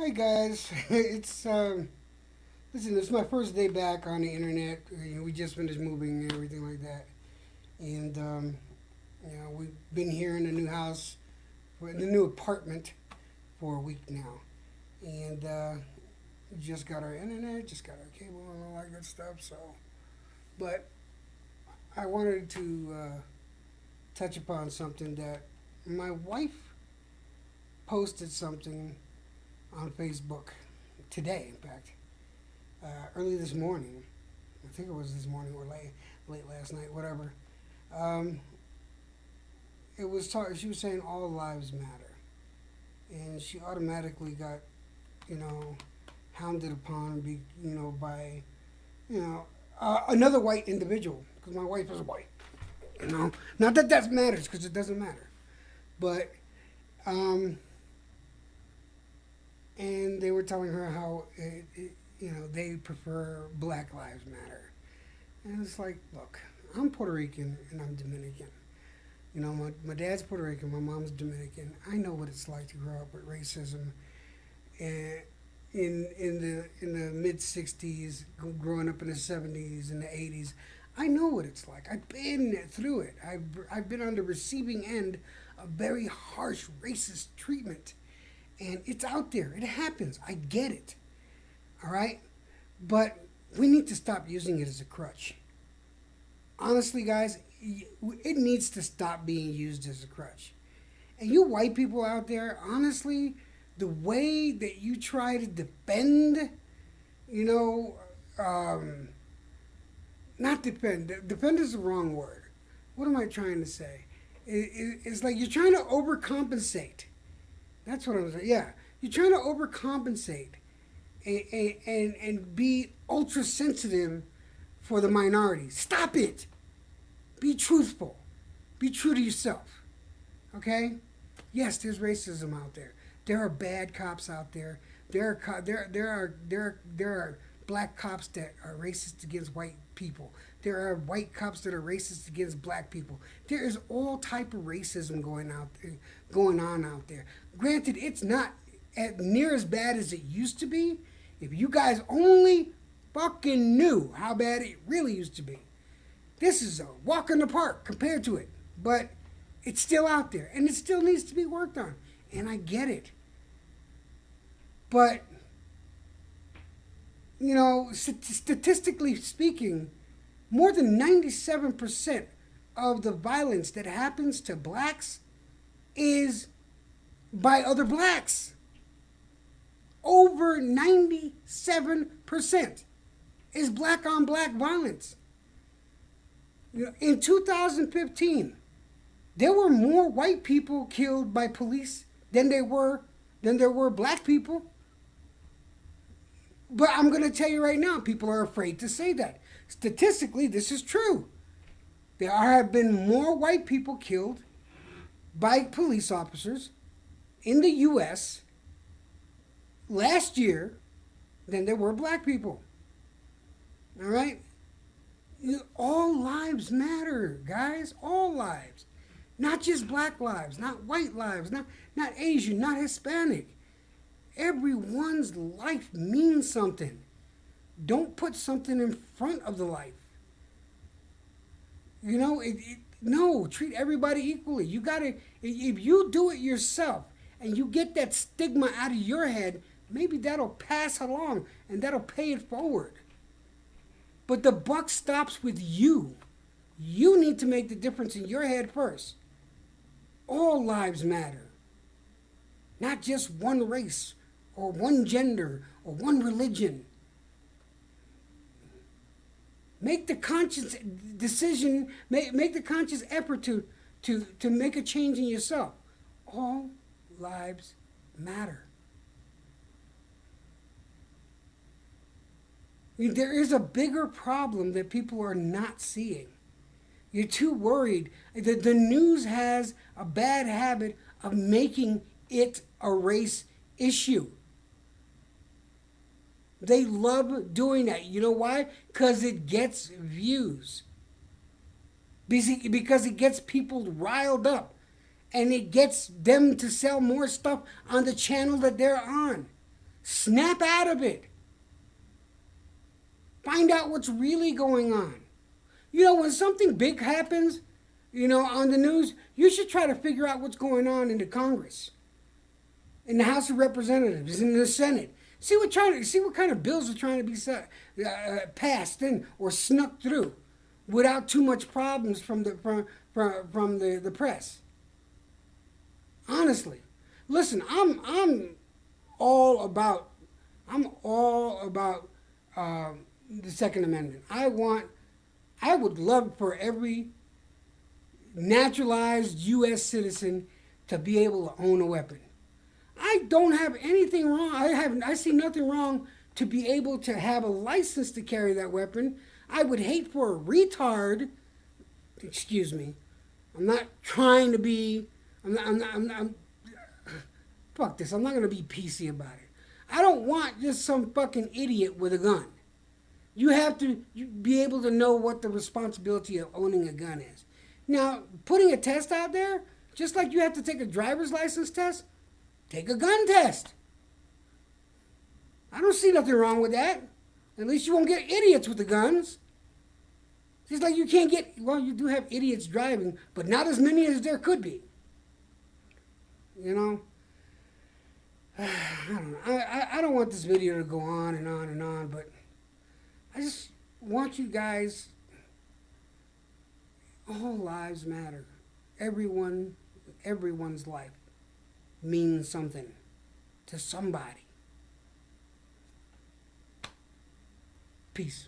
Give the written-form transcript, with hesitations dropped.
Hi guys, it's listen. It's my first day back on the internet. We just finished moving and everything like that, and we've been here in the new house, in the new apartment, for a week now, and we just got our internet, just got our cable and all that good stuff. So, but I wanted to touch upon something that my wife posted something on Facebook today, in fact, early this morning. I think it was this morning or late last night, whatever. Um, she was saying all lives matter, and she automatically got, you know, hounded upon, by, another white individual because my wife is white. Not that that matters because it doesn't matter, but um, and they were telling her how they prefer Black Lives Matter, and it's like, look, I'm Puerto Rican and I'm Dominican. My dad's Puerto Rican, my mom's Dominican. I know what it's like to grow up with racism, and in the mid '60s, growing up in the '70s and the '80s. I know what it's like. I've been through it. I've been on the receiving end of very harsh racist treatment, and it's out there. It happens. I get it. All right? But we need to stop using it as a crutch. Honestly, guys, it needs to stop being used as a crutch. And you white people out there, honestly, the way that you try to defend, you know, not defend, defend is the wrong word. What am I trying to say? It's like you're trying to overcompensate. That's what I'm saying. Yeah, you're trying to overcompensate and be ultra sensitive for the minority. Stop it. Be truthful. Be true to yourself. Okay? Yes, there's racism out there. There are bad cops out there. There are black cops that are racist against white people. There are white cops that are racist against black people. There is all type of racism going on out there. Granted, it's not near as bad as it used to be. If you guys only fucking knew how bad it really used to be. This is a walk in the park compared to it. But it's still out there, and it still needs to be worked on. And I get it. But, statistically speaking, more than 97% of the violence that happens to blacks is by other blacks. Over 97% is black on black violence. In 2015, there were more white people killed by police than there were black people. But I'm going to tell you right now, people are afraid to say that. Statistically, this is true. There have been more white people killed by police officers in the U.S. last year than there were black people. All right? All lives matter, guys. All lives. Not just black lives, not white lives, not Asian, not Hispanic. Everyone's life means something. Don't put something in front of the life. No, treat everybody equally. You gotta, if you do it yourself and you get that stigma out of your head, maybe that'll pass along and that'll pay it forward. But the buck stops with you. You need to make the difference in your head first. All lives matter. Not just one race or one gender or one religion. Make the conscious decision, make the conscious effort to make a change in yourself. All lives matter. There is a bigger problem that people are not seeing. You're too worried. The news has a bad habit of making it a race issue. They love doing that. You know why? Because it gets views. Because it gets people riled up. And it gets them to sell more stuff on the channel that they're on. Snap out of it. Find out what's really going on. You know, when something big happens, you know, on the news, you should try to figure out what's going on in the Congress, in the House of Representatives, in the Senate. See what kind of bills are trying to be passed in or snuck through, without too much problems from the press. Honestly, listen, I'm all about the Second Amendment. I would love for every naturalized U.S. citizen to be able to own a weapon. I don't have anything wrong. I see nothing wrong to be able to have a license to carry that weapon. I would hate for a retard. Excuse me. I'm not trying to be. Fuck this. I'm not gonna be PC about it. I don't want just some fucking idiot with a gun. You have to be able to know what the responsibility of owning a gun is. Now, putting a test out there, just like you have to take a driver's license test, take a gun test. I don't see nothing wrong with that. At least you won't get idiots with the guns. Just like you can't get, well, you do have idiots driving, but not as many as there could be. You know? I don't know. I don't want this video to go on and on and on, but I just want you guys, all lives matter. Everyone's life means something to somebody. Peace.